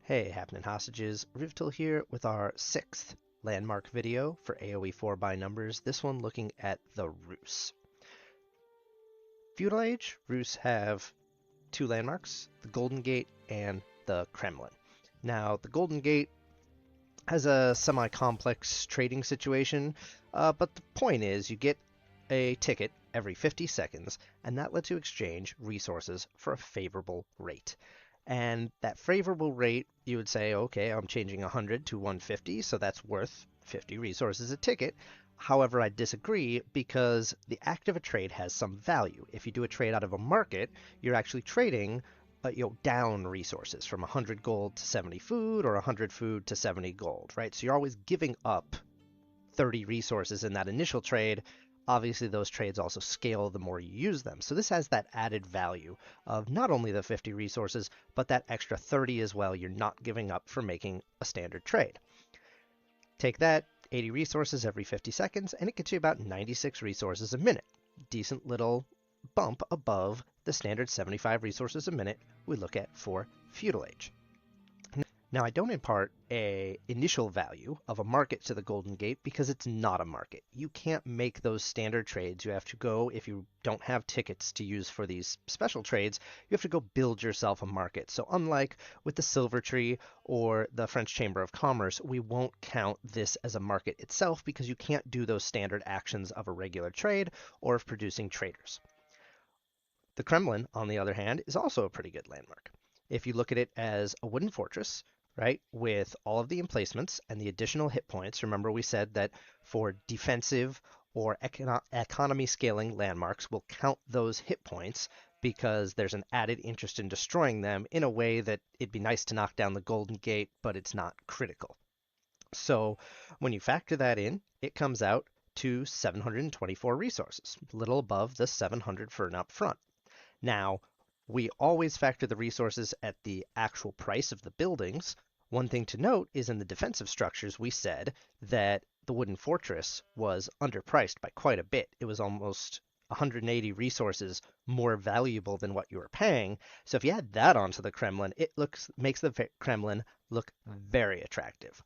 Hey, happening hostages, Rivtil here with our 6th landmark video for AoE4 by numbers, this one looking at the Rus. Feudal Age, Rus have two landmarks, the Golden Gate and the Kremlin. Now, the Golden Gate has a semi-complex trading situation, but the point is you get a ticket every 50 seconds, and that lets you exchange resources for a favorable rate. And that favorable rate, you would say, okay, I'm changing 100 to 150, so that's worth 50 resources a ticket. However, I disagree because the act of a trade has some value. If you do a trade out of a market, you're actually trading down resources from 100 gold to 70 food or 100 food to 70 gold, right? So you're always giving up 30 resources in that initial trade. Obviously, those trades also scale the more you use them. So this has that added value of not only the 50 resources, but that extra 30 as well you're not giving up for making a standard trade. Take that, 80 resources every 50 seconds, and it gets you about 96 resources a minute. Decent little bump above the standard 75 resources a minute we look at for Feudal Age. Now, I don't impart a initial value of a market to the Golden Gate because it's not a market. You can't make those standard trades. You have to go, if you don't have tickets to use for these special trades, you have to go build yourself a market. So unlike with the Silver Tree or the French Chamber of Commerce, we won't count this as a market itself because you can't do those standard actions of a regular trade or of producing traders. The Kremlin, on the other hand, is also a pretty good landmark. If you look at it as a wooden fortress, right, with all of the emplacements and the additional hit points. Remember we said that for defensive or economy scaling landmarks, we'll count those hit points because there's an added interest in destroying them in a way that it'd be nice to knock down the Golden Gate, but it's not critical. So when you factor that in, it comes out to 724 resources, a little above the 700 for an upfront. Now, we always factor the resources at the actual price of the buildings. One thing to note is in the defensive structures, we said that the wooden fortress was underpriced by quite a bit. It was almost 180 resources more valuable than what you were paying. So if you add that onto the Kremlin, it makes the Kremlin look very attractive.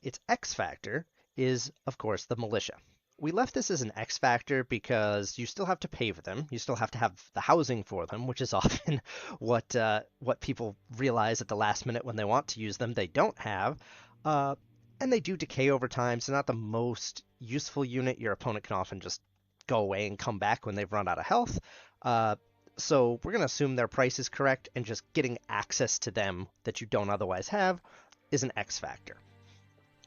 Its X factor is, of course, the militia. We left this as an X factor because you still have to pay for them. You still have to have the housing for them, which is often what people realize at the last minute when they want to use them they don't have. And they do decay over time, so not the most useful unit. Your opponent can often just go away and come back when they've run out of health. So we're going to assume their price is correct, and just getting access to them that you don't otherwise have is an X factor.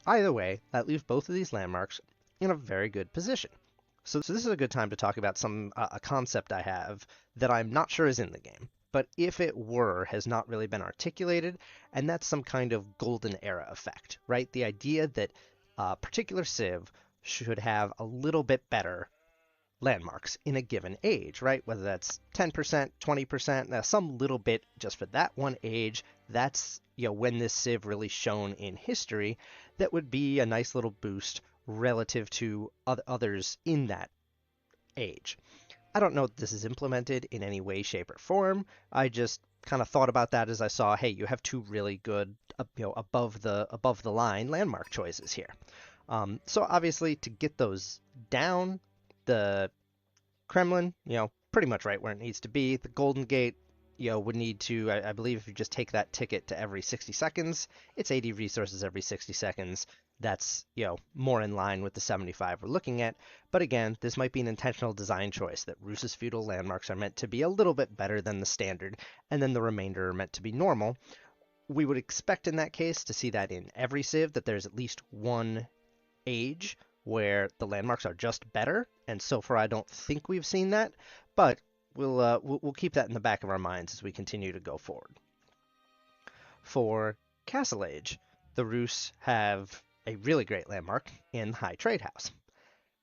Either way, that leaves both of these landmarks in a very good position. So this is a good time to talk about a concept I have that I'm not sure is in the game, but if it were, has not really been articulated, and that's some kind of golden era effect, right? The idea that a particular civ should have a little bit better landmarks in a given age, right? Whether that's 10%, 20%, some little bit just for that one age. That's, when this civ really shone in history, that would be a nice little boost relative to others in that age. I don't know if this is implemented in any way, shape, or form. I just kind of thought about that as I saw, hey, you have two really good, above the line landmark choices here. So obviously, to get those down, the Kremlin, pretty much right where it needs to be. The Golden Gate, would need to, I believe if you just take that ticket to every 60 seconds, it's 80 resources every 60 seconds. That's, more in line with the 75 we're looking at. But again, this might be an intentional design choice that Rus's feudal landmarks are meant to be a little bit better than the standard, and then the remainder are meant to be normal. We would expect in that case to see that in every civ, that there's at least one age where the landmarks are just better, and so far I don't think we've seen that, but we'll keep that in the back of our minds as we continue to go forward. For Castle Age, the Rus have a really great landmark in High Trade House.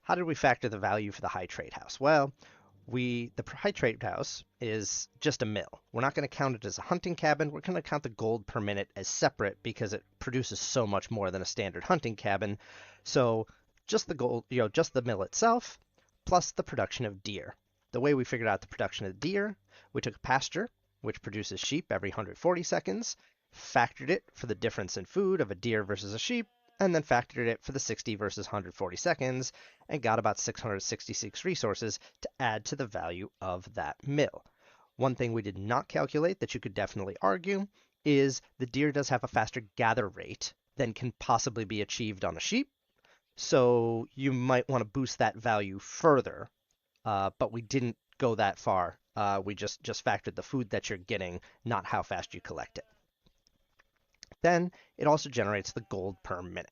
How did we factor the value for the High Trade House? Well, the High Trade House is just a mill. We're not going to count it as a hunting cabin. We're going to count the gold per minute as separate because it produces so much more than a standard hunting cabin. So just the gold, just the mill itself, plus the production of deer. The way we figured out the production of deer, we took a pasture, which produces sheep every 140 seconds, factored it for the difference in food of a deer versus a sheep, and then factored it for the 60 versus 140 seconds, and got about 666 resources to add to the value of that mill. One thing we did not calculate that you could definitely argue is the deer does have a faster gather rate than can possibly be achieved on a sheep, so you might want to boost that value further, but we didn't go that far. We just factored the food that you're getting, not how fast you collect it. Then it also generates the gold per minute.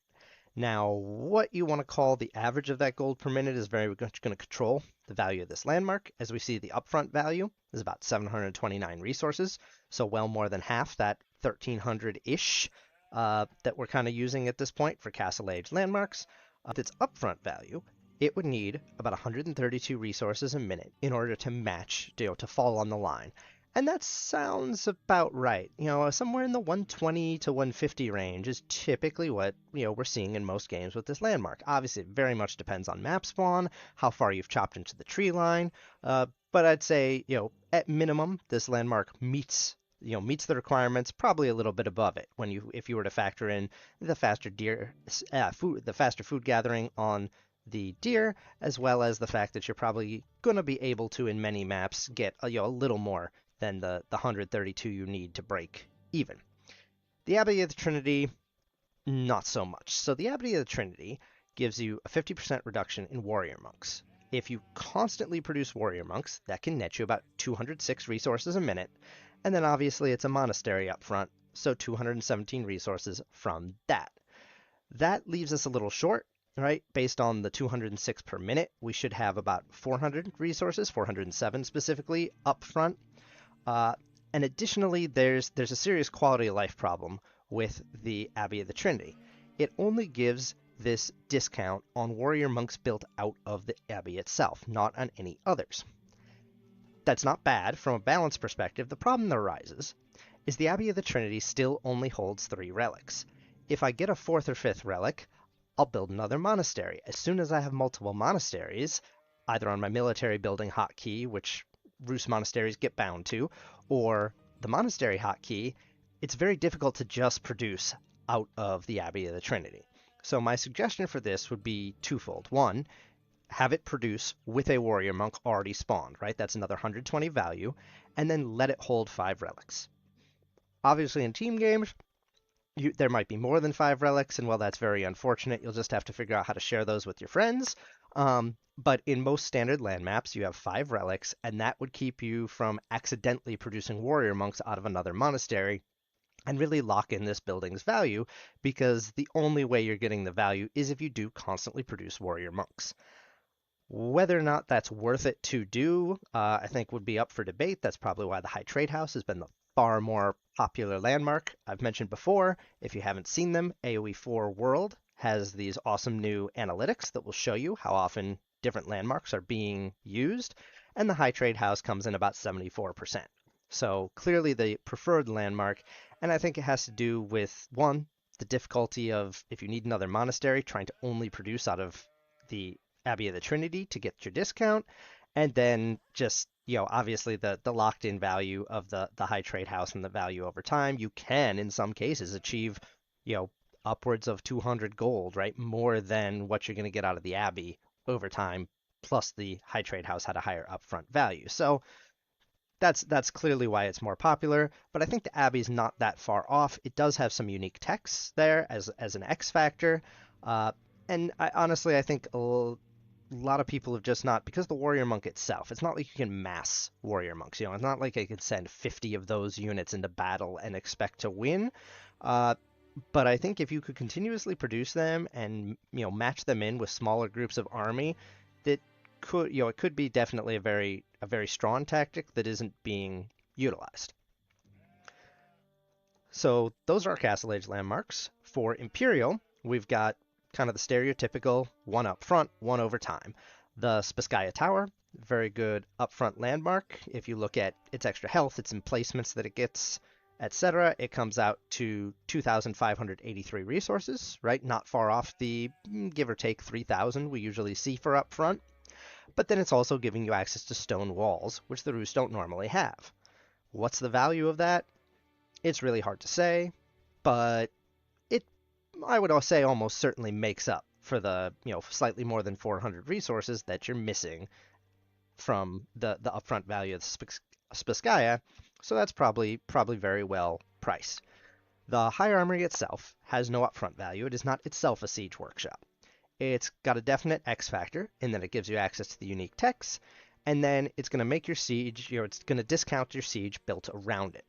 Now, what you want to call the average of that gold per minute is very much going to control the value of this landmark. As we see, the upfront value is about 729 resources, so well more than half that 1300-ish that we're kind of using at this point for Castle Age landmarks. With its upfront value, it would need about 132 resources a minute in order to match, to fall on the line. And that sounds about right. Somewhere in the 120 to 150 range is typically what, we're seeing in most games with this landmark. Obviously, it very much depends on map spawn, how far you've chopped into the tree line. But I'd say, at minimum, this landmark meets the requirements, probably a little bit above it if you were to factor in the faster food gathering on the deer, as well as the fact that you're probably going to be able to, in many maps, get a little more than the 132 you need to break even. The Abbey of the Trinity, not so much. So the Abbey of the Trinity gives you a 50% reduction in warrior monks. If you constantly produce warrior monks, that can net you about 206 resources a minute, and then obviously it's a monastery up front, so 217 resources from that. That leaves us a little short, right? Based on the 206 per minute, we should have about 400 resources, 407 specifically, up front. And additionally, there's a serious quality of life problem with the Abbey of the Trinity. It only gives this discount on warrior monks built out of the Abbey itself, not on any others. That's not bad from a balance perspective. The problem that arises is the Abbey of the Trinity still only holds 3 relics. If I get a 4th or 5th relic, I'll build another monastery. As soon as I have multiple monasteries, either on my military building hotkey, which Rus monasteries get bound to, or the monastery hotkey, it's very difficult to just produce out of the Abbey of the Trinity. So my suggestion for this would be twofold. One, have it produce with a warrior monk already spawned, right? That's another 120 value, and then let it hold 5 relics. Obviously in team games, there might be more than 5 relics, and while that's very unfortunate, you'll just have to figure out how to share those with your friends. But in most standard land maps, you have 5 relics, and that would keep you from accidentally producing warrior monks out of another monastery and really lock in this building's value, because the only way you're getting the value is if you do constantly produce warrior monks. Whether or not that's worth it to do, I think would be up for debate. That's probably why the High Trade House has been the far more popular landmark. I've mentioned before, if you haven't seen them, AoE4 World has these awesome new analytics that will show you how often different landmarks are being used, and the High Trade House comes in about 74%. So clearly the preferred landmark, and I think it has to do with, one, the difficulty of, if you need another monastery, trying to only produce out of the Abbey of the Trinity to get your discount, and then just, obviously the locked-in value of the High Trade House and the value over time. You can, in some cases, achieve, upwards of 200 gold, right? More than what you're going to get out of the Abbey over time, plus the High Trade House had a higher upfront value. So that's clearly why it's more popular, but I think the Abbey's not that far off. It does have some unique techs there as an X factor, and honestly, I think a lot of people have just not, because the warrior monk itself, it's not like you can mass warrior monks. It's not like I can send 50 of those units into battle and expect to win. But I think if you could continuously produce them and match them in with smaller groups of army, that could it could be definitely a very strong tactic that isn't being utilized. So those are our Castle Age landmarks. For Imperial, we've got kind of the stereotypical one up front, one over time. The Spiskaya Tower, very good upfront landmark. If you look at its extra health, its emplacements that it gets, etc., it comes out to 2,583 resources, right? Not far off the give or take 3,000 we usually see for upfront. But then it's also giving you access to stone walls, which the Rus don't normally have. What's the value of that? It's really hard to say, but it, I would say, almost certainly makes up for the, slightly more than 400 resources that you're missing from the upfront value of Spiskaya. So that's probably very well priced. The High Armory itself has no upfront value. It is not itself a siege workshop. It's got a definite X factor in that it gives you access to the unique techs, and then it's going to make your siege, it's going to discount your siege built around it.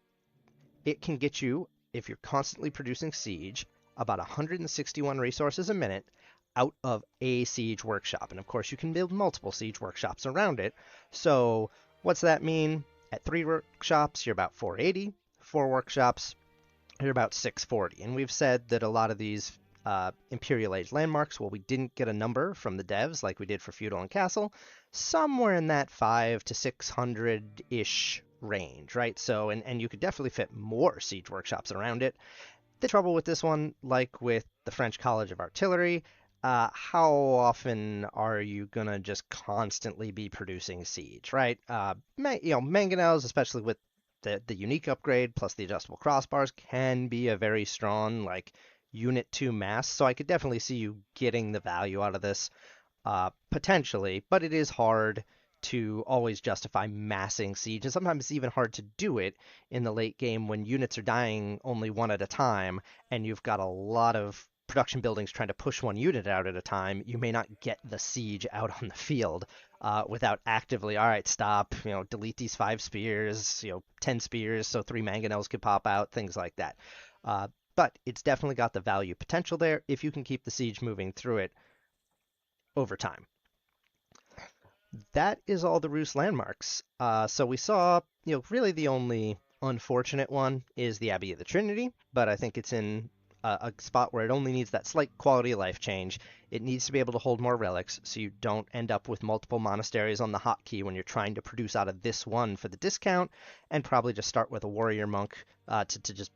It can get you, if you're constantly producing siege, about 161 resources a minute out of a siege workshop. And of course, you can build multiple siege workshops around it. So what's that mean? At 3 workshops, you're about 480. 4 workshops, you're about 640. And we've said that a lot of these Imperial Age landmarks, well, we didn't get a number from the devs like we did for Feudal and Castle, somewhere in that 5 to 600-ish range, right? So, and you could definitely fit more siege workshops around it. The trouble with this one, like with the French College of Artillery, how often are you gonna just constantly be producing siege, right? Mangonels, especially with the unique upgrade plus the adjustable crossbars, can be a very strong like unit 2 mass. So I could definitely see you getting the value out of this potentially, but it is hard to always justify massing siege, and sometimes it's even hard to do it in the late game when units are dying only one at a time, and you've got a lot of production buildings trying to push one unit out at a time. You may not get the siege out on the field without actively, all right, stop, delete these 5 spears, 10 spears, so 3 mangonels could pop out, things like that. But it's definitely got the value potential there if you can keep the siege moving through it over time. That is all the Rus landmarks. So we saw, really the only unfortunate one is the Abbey of the Trinity, but I think it's in a spot where it only needs that slight quality of life change. It needs to be able to hold more relics so you don't end up with multiple monasteries on the hotkey when you're trying to produce out of this one for the discount, and probably just start with a warrior monk to just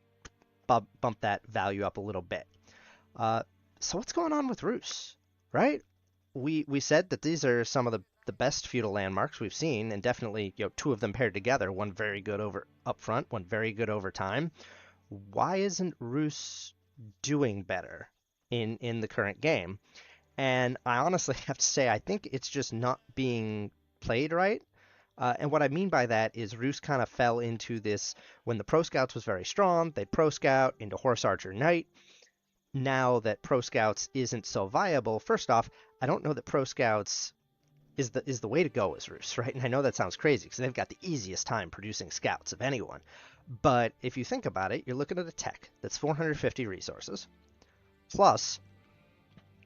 bump that value up a little bit. So what's going on with Rus, right? We said that these are some of the best feudal landmarks we've seen, and definitely 2 of them paired together, one very good over up front, one very good over time. Why isn't Rus doing better in the current game? And I honestly have to say I think it's just not being played right. And what I mean by that is Rus kind of fell into this when the Pro Scouts was very strong, they'd Pro Scout into Horse Archer Knight. Now that Pro Scouts isn't so viable, first off, I don't know that Pro Scouts is the way to go as Rus, right? And I know that sounds crazy because they've got the easiest time producing scouts of anyone. But if you think about it, you're looking at a tech that's 450 resources plus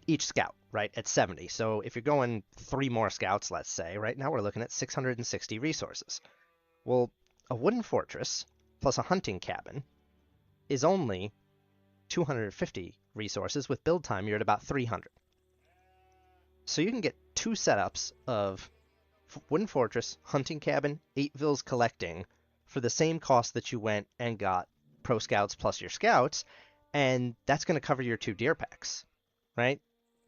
each scout, right, at 70. So if you're going 3 more scouts, let's say, right now we're looking at 660 resources. Well, a wooden fortress plus a hunting cabin is only 250 resources. With build time, you're at about 300. So you can get 2 setups of wooden fortress, hunting cabin, 8 vills collecting for the same cost that you went and got pro scouts plus your scouts, and that's going to cover your 2 deer packs, right?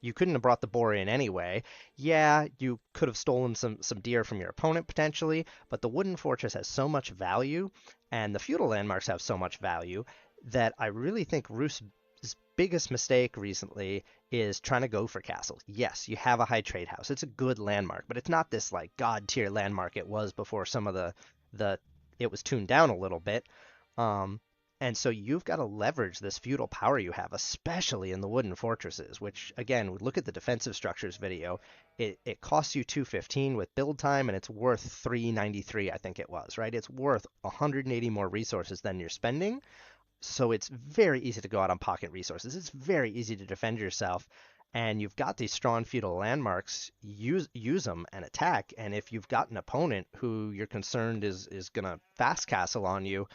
You couldn't have brought the boar in anyway. Yeah, you could have stolen some deer from your opponent potentially, but the wooden fortress has so much value, and the feudal landmarks have so much value, that I really think Rus' biggest mistake recently is trying to go for castle. Yes, you have a high trade house. It's a good landmark, but it's not this like god tier landmark it was before some of the it was tuned down a little bit. And so you've got to leverage this feudal power you have, especially in the wooden fortresses, which again, look at the defensive structures video. It costs you 215 with build time, and it's worth 393, I think it was, right? It's worth 180 more resources than you're spending. So it's very easy to go out on pocket resources. It's very easy to defend yourself. And you've got these strong feudal landmarks, use them and attack. And if you've got an opponent who you're concerned is going to fast castle on you,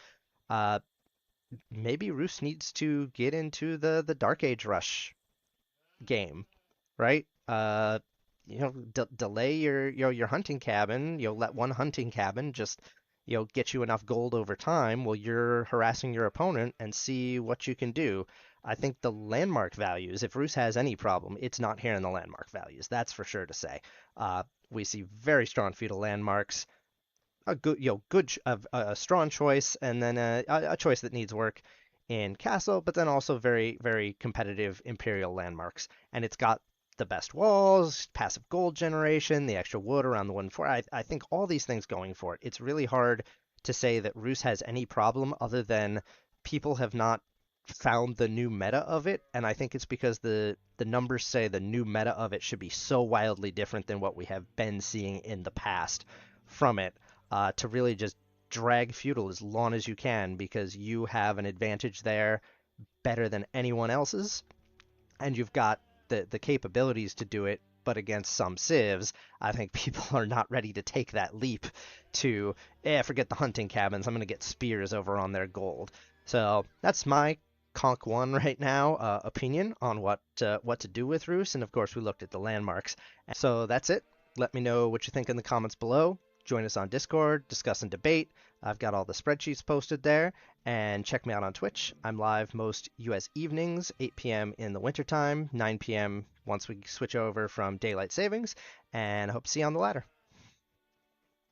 maybe Rus needs to get into the Dark Age Rush game, right? Delay your hunting cabin. Let one hunting cabin just get you enough gold over time while you're harassing your opponent and see what you can do. I think the landmark values, if Rus has any problem, it's not here in the landmark values. That's for sure to say. We see very strong feudal landmarks. a good, a strong choice, and then a choice that needs work in Castle, but then also very, very competitive Imperial landmarks. And it's got the best walls, passive gold generation, the extra wood around the 1-4. I think all these things going for it. It's really hard to say that Roos has any problem other than people have not found the new meta of it, and I think it's because the numbers say the new meta of it should be so wildly different than what we have been seeing in the past from it, to really just drag feudal as long as you can because you have an advantage there better than anyone else's, and you've got the capabilities to do it. But against some civs, I think people are not ready to take that leap to, forget the hunting cabins. I'm going to get spears over on their gold. So that's my Conk 1 right now opinion on what to do with Roos. And of course, we looked at the landmarks. So that's it. Let me know what you think in the comments below. Join us on Discord, discuss and debate. I've got all the spreadsheets posted there. And check me out on Twitch. I'm live most US evenings, 8 p.m. in the wintertime, 9 p.m. once we switch over from daylight savings. And I hope to see you on the ladder.